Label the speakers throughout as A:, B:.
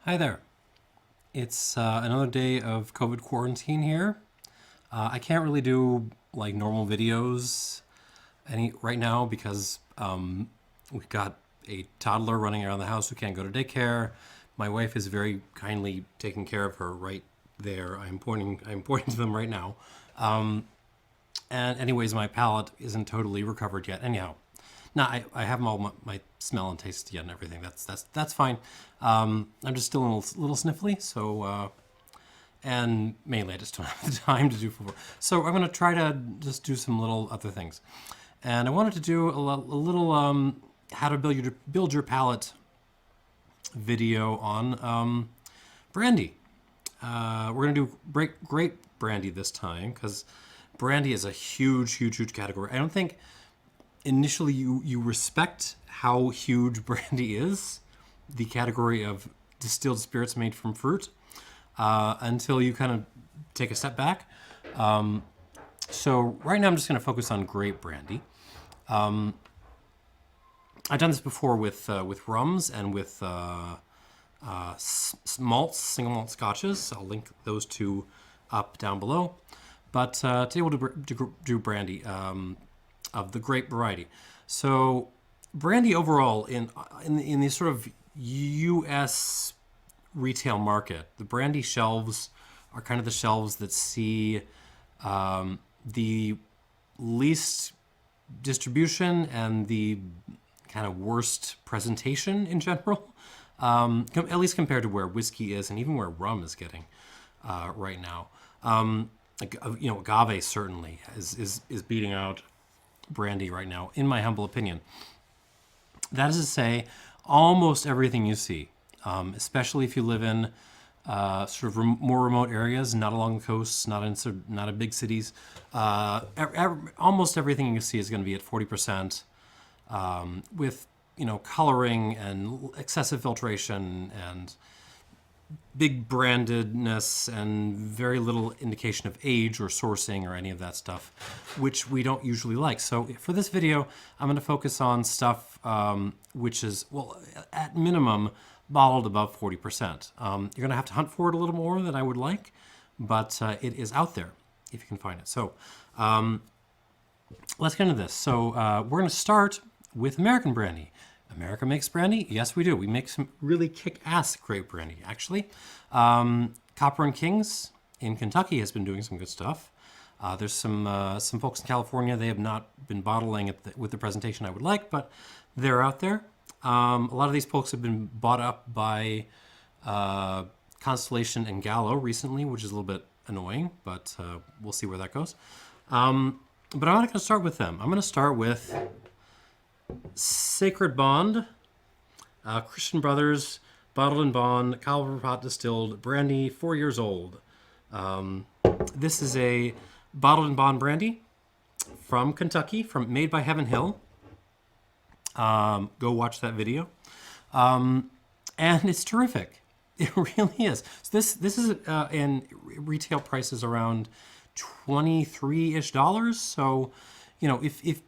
A: Hi there. It's another day of COVID quarantine here. I can't really do like normal videos any right now because we've got a toddler running around the house who can't go to daycare. My wife is very kindly taking care of her right there. I'm pointing to them right now. And anyways, my palate isn't totally recovered yet. Anyhow, no, I have all my smell and taste yet and everything. That's fine. I'm just still a little sniffly, so and mainly I just don't have the time to do football. So I'm gonna try to just do some little other things, and I wanted to do a little how to build your palate video on brandy. We're gonna do grape brandy this time because brandy is a huge category. I don't think initially you respect how huge brandy is, the category of distilled spirits made from fruit, until you kind of take a step back. So right now I'm just going to focus on grape brandy. I've done this before with rums and with malts, single malt scotches. I'll link those two up down below. But today we'll do brandy of the grape variety. So brandy overall in the sort of U.S. retail market, the brandy shelves are kind of the shelves that see the least distribution and the kind of worst presentation in general, at least compared to where whiskey is and even where rum is getting right now. Agave certainly is beating out brandy right now, in my humble opinion. That is to say, almost everything you see, especially if you live in sort of more remote areas, not along the coasts, not in big cities, almost everything you see is going to be at 40%, with coloring and excessive filtration and big brandedness and very little indication of age or sourcing or any of that stuff, which we don't usually like. So for this video, I'm going to focus on stuff which is, well, at minimum, bottled above 40%. You're going to have to hunt for it a little more than I would like, but it is out there if you can find it. So let's get into this. So we're going to start with American brandy. America makes brandy? Yes, we do. We make some really kick-ass grape brandy, actually. Copper and Kings in Kentucky has been doing some good stuff. There's some folks in California. They have not been bottling it with the presentation I would like, but they're out there. A lot of these folks have been bought up by Constellation and Gallo recently, which is a little bit annoying, but we'll see where that goes. But I'm not going to start with them. I'm going to start with Sacred Bond, Christian Brothers, Bottled and Bond, Caliber Pot Distilled, Brandy, 4 years old. This is a Bottled and Bond brandy from Kentucky, made by Heaven Hill. Go watch that video. And it's terrific. It really is. So this is in retail prices around $23-ish. So, if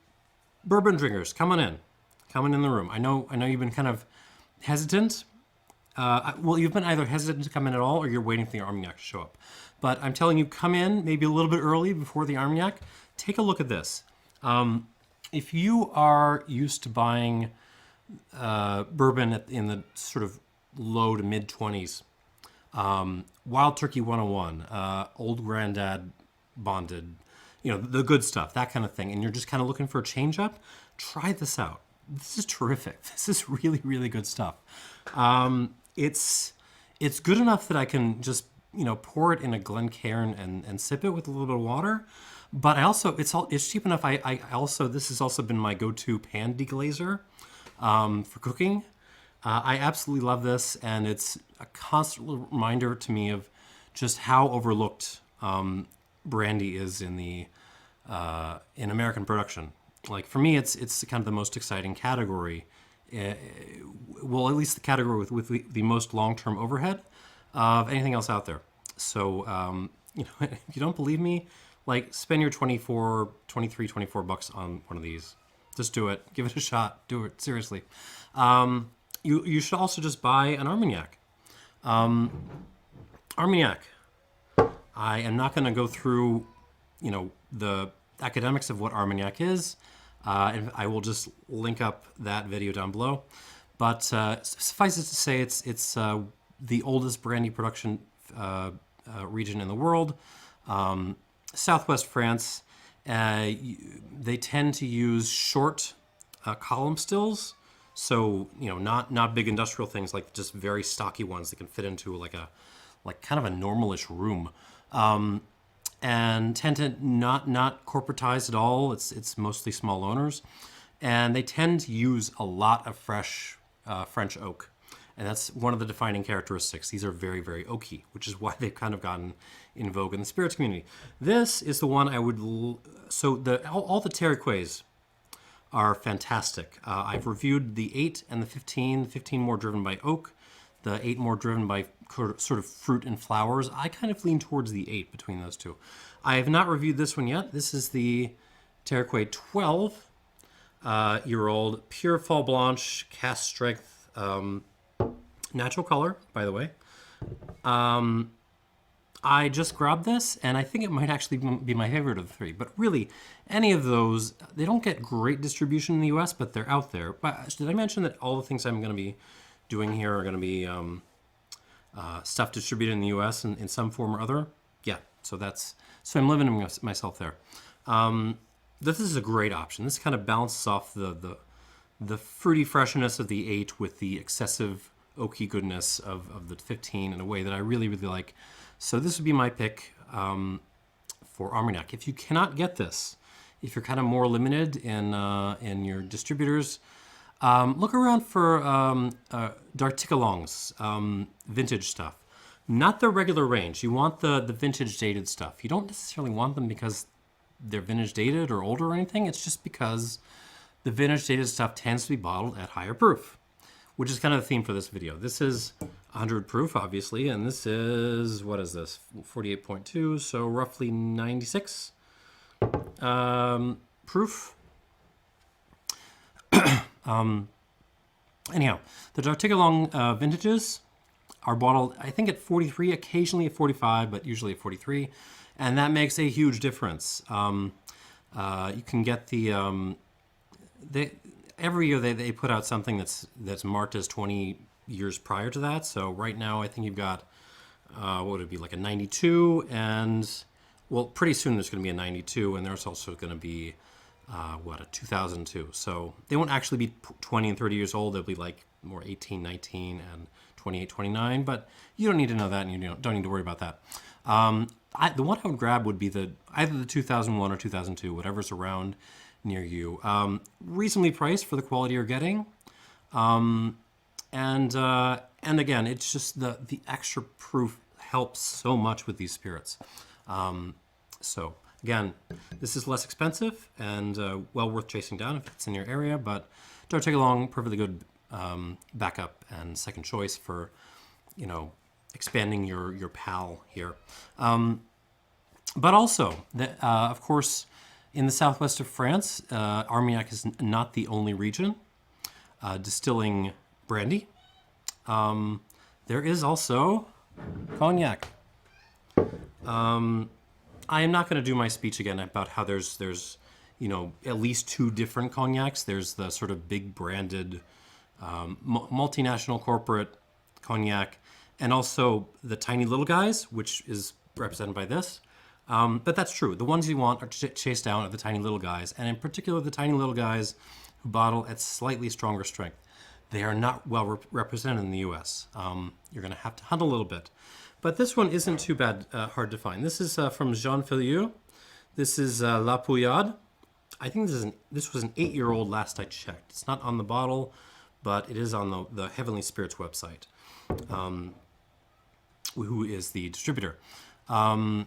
A: bourbon drinkers, come on in the room. I know you've been kind of hesitant. Well, you've been either hesitant to come in at all, or you're waiting for the Armagnac to show up. But I'm telling you, come in maybe a little bit early before the Armagnac. Take a look at this. If you are used to buying bourbon in the sort of low to mid 20s, Wild Turkey 101, Old Grandad Bonded, the good stuff, that kind of thing, and you're just kind of looking for a change up, try this out. This is terrific. This is really, really good stuff. It's good enough that I can just, pour it in a Glencairn and sip it with a little bit of water. But it's cheap enough. This has also been my go-to pan deglazer for cooking. I absolutely love this, and it's a constant reminder to me of just how overlooked brandy is in American production. Like for me, it's kind of the most exciting category. Well, at least the category with the most long-term overhead of anything else out there. So if you don't believe me, like spend your 24 bucks on one of these. Just do it. Give it a shot. Do it seriously. You should also just buy an Armagnac. Armagnac. I am not going to go through, the academics of what Armagnac is. And I will just link up that video down below. But suffice it to say, it's the oldest brandy production region in the world. Southwest France. They tend to use short column stills. So, not big industrial things, like just very stocky ones that can fit into like kind of a normalish room. And tend to not corporatized at all. It's mostly small owners, and they tend to use a lot of fresh French oak, and that's one of the defining characteristics. These are very, very oaky, which is why they've kind of gotten in vogue in the spirits community. This is the one I would. So all the Terracotes are fantastic. I've reviewed the 8 and the 15. The 15 more driven by oak, the 8 more driven by sort of fruit and flowers. I kind of lean towards the 8 between those two. I have not reviewed this one yet. This is the Terracote 12-year-old Pure Fall Blanche cast strength, natural color, by the way. I just grabbed this, and I think it might actually be my favorite of the 3. But really, any of those, they don't get great distribution in the US, but they're out there. But did I mention that all the things I'm going to be doing here are going to be stuff distributed in the US in some form or other? Yeah, so I'm limiting myself there. This is a great option. This kind of balances off the fruity freshness of the 8 with the excessive oaky goodness of the 15 in a way that I really, really like. So this would be my pick for Armagnac. If you cannot get this, if you're kind of more limited in your distributors, look around for D'Articolong's vintage stuff. Not the regular range. You want the vintage dated stuff. You don't necessarily want them because they're vintage dated or older or anything. It's just because the vintage dated stuff tends to be bottled at higher proof, which is kind of the theme for this video. This is 100 proof, obviously, and this is, what is this? 48.2, so roughly 96 proof. Anyhow, the D'Articolong vintages are bottled, I think, at 43, occasionally at 45, but usually at 43, and that makes a huge difference. You can get every year they put out something that's marked as 20 years prior to that. So right now, I think you've got what would it be, like a 92, and well, pretty soon there's going to be a 92, and there's also going to be a 2002. So they won't actually be 20 and 30 years old. They'll be like more 18, 19, and 28, 29. But you don't need to know that, and you don't need to worry about that. The one I would grab would be either the 2001 or 2002, whatever's around near you. Reasonably priced for the quality you're getting. And again, it's just the extra proof helps so much with these spirits. So again, this is less expensive and well worth chasing down if it's in your area, but D'Articolong, perfectly good backup and second choice for, expanding your pal here. But also, of course, in the southwest of France, Armagnac is not the only region distilling brandy. There is also cognac. I am not going to do my speech again about how there's at least 2 different cognacs. There's the sort of big branded multinational corporate cognac, and also the tiny little guys, which is represented by this. But that's true. The ones you want are chased down are the tiny little guys, and in particular the tiny little guys who bottle at slightly stronger strength. They are not well represented in the US. You're going to have to hunt a little bit. But this one isn't too bad, hard to find. This is from Jean Filiou. This is La Pouillade. I think this was an 8-year-old last I checked. It's not on the bottle, but it is on the Heavenly Spirits website, who is the distributor. Every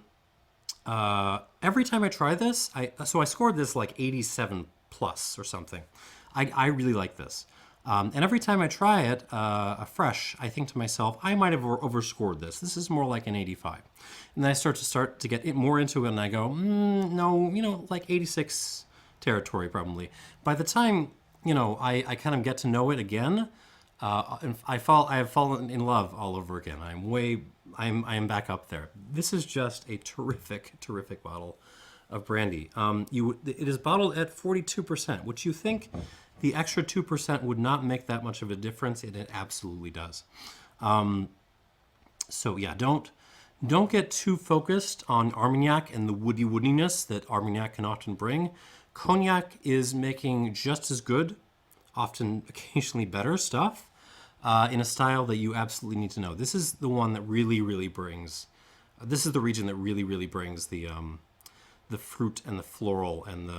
A: time I try this, I scored this like 87 plus or something. I really like this. And every time I try it afresh, I think to myself, I might have overscored this. This is more like an 85. And then I start to get more into it, and I go, no, like 86 territory probably. By the time, I kind of get to know it again, I have fallen in love all over again. I am back up there. This is just a terrific bottle of brandy. It is bottled at 42%, which you think the extra 2% would not make that much of a difference, and it absolutely does. So yeah, don't get too focused on Armagnac and the woodiness that Armagnac can often bring. Cognac is making just as good, often occasionally better stuff in a style that you absolutely need to know. This is the one that really brings. This is the region that really brings the fruit and the floral and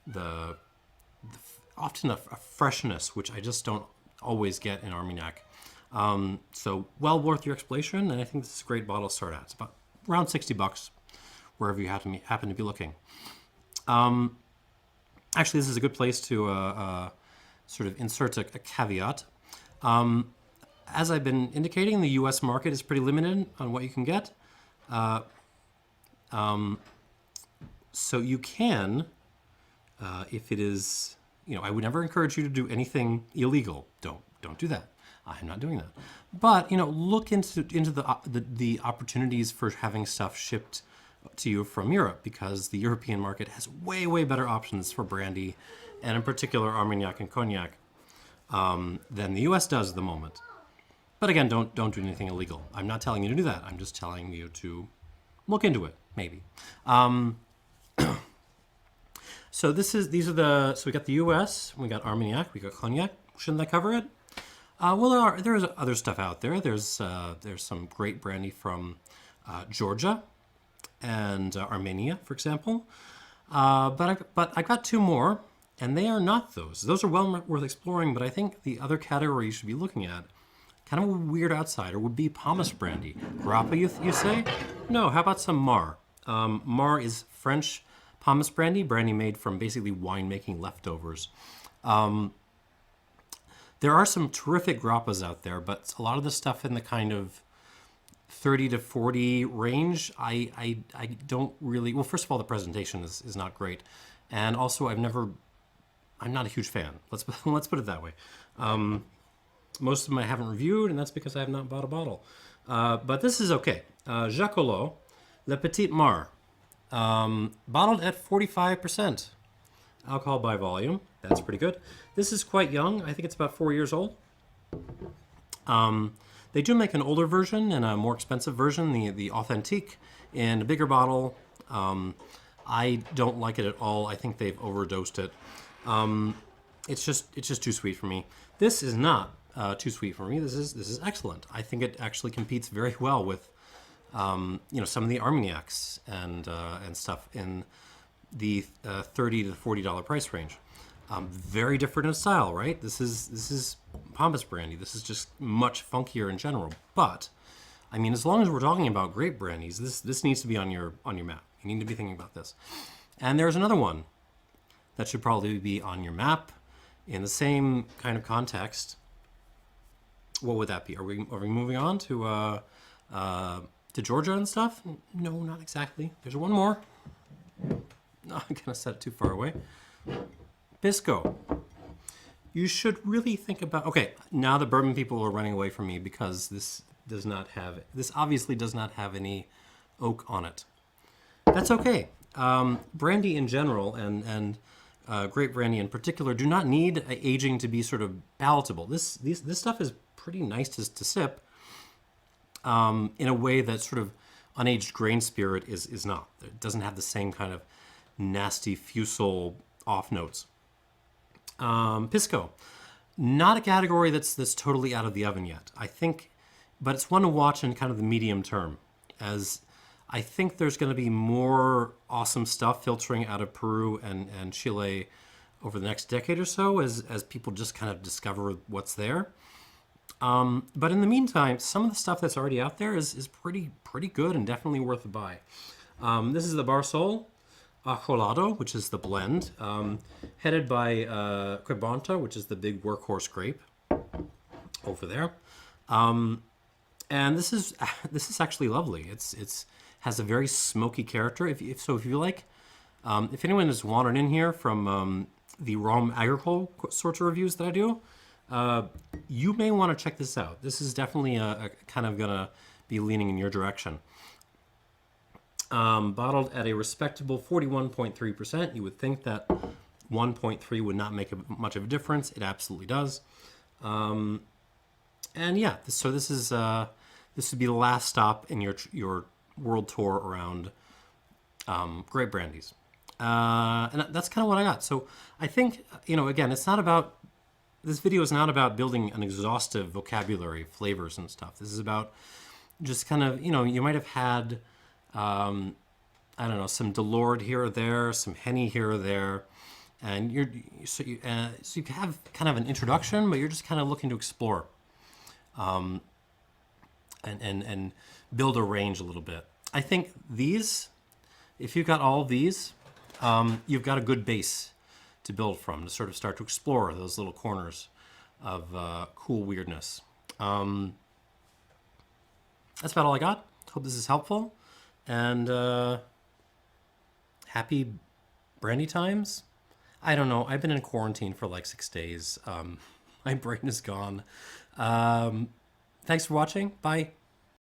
A: the often a freshness, which I just don't always get in Armagnac. So well worth your exploration, and I think this is a great bottle to start at. It's about around $60 wherever you happen to be looking. Actually, this is a good place to sort of insert a caveat. As I've been indicating, the U.S. market is pretty limited on what you can get. So you can, if it is, I would never encourage you to do anything illegal. Don't do that. I'm not doing that. But look into the opportunities for having stuff shipped to you from Europe, because the European market has way better options for brandy, and in particular Armagnac and Cognac, than the U.S. does at the moment. But again, don't do anything illegal. I'm not telling you to do that. I'm just telling you to look into it, maybe. So we got the U.S., we got Armagnac, we got Cognac. Shouldn't that cover it? Well, there's other stuff out there. There's some great brandy from Georgia and Armenia, for example. But I got two more, and they are not those. Those are well worth exploring, but I think the other category you should be looking at, kind of a weird outsider, would be pomace brandy. Grape, you say? No, how about some Mar? Mar is French pomace brandy made from basically winemaking leftovers. There are some terrific grappas out there, but a lot of the stuff in the kind of 30 to 40 range, I don't really... Well, first of all, the presentation is not great. And also, I'm not a huge fan. Let's put it that way. Most of them I haven't reviewed, and that's because I have not bought a bottle. But this is okay. Jacolo the Petite Mar. Bottled at 45% alcohol by volume. That's pretty good. This is quite young. I think it's about 4 years old. They do make an older version and a more expensive version, the Authentique, in a bigger bottle. I don't like it at all. I think they've overdosed it. It's just too sweet for me. This is not too sweet for me. This is excellent. I think it actually competes very well with some of the Armagnacs and stuff in the $30 to $40 price range. Very different in style, right? This is pomace brandy. This is just much funkier in general. But I mean, as long as we're talking about grape brandies, this needs to be on your map. You need to be thinking about this. And there's another one that should probably be on your map in the same kind of context. What would that be? Are we moving on to Georgia and stuff? No, not exactly. There's one more. No, I'm gonna set it too far away. Pisco. You should really think about... Okay, now the bourbon people are running away from me because this obviously does not have any oak on it. That's okay. Brandy in general and grape brandy in particular do not need aging to be sort of palatable. This stuff is pretty nice to sip in a way that sort of unaged grain spirit is not. It doesn't have the same kind of nasty fusel off notes. Pisco, not a category that's totally out of the oven yet, I think, but it's one to watch in kind of the medium term, as I think there's going to be more awesome stuff filtering out of Peru and Chile over the next decade or so as people just kind of discover what's there. But in the meantime, some of the stuff that's already out there is pretty good and definitely worth a buy. This is the Barsol Jacolo, which is the blend, headed by Quebranto, which is the big workhorse grape over there. And this is actually lovely. It's has a very smoky character. If you like, if anyone has wandered in here from the Rome Agricole sorts of reviews that I do, You may want to check this out. This is definitely a kind of gonna be leaning in your direction. Bottled at a respectable 41.3%. You would think that 1.3 would not make much of a difference. It absolutely does. And yeah, so this is this would be the last stop in your world tour around grape brandies. And that's kind of what I got. So I think, again, it's not about, this video is not about building an exhaustive vocabulary of flavors and stuff. This is about just kind of, you might have had, I don't know, some Delord here or there, some Henny here or there. And so you have kind of an introduction, but you're just kind of looking to explore and build a range a little bit. I think these, if you've got all of these, you've got a good base to build from to sort of start to explore those little corners of cool weirdness. That's about all I got. Hope this is helpful. And happy brandy times. I don't know. I've been in quarantine for like 6 days. My brain is gone. Thanks for watching. Bye.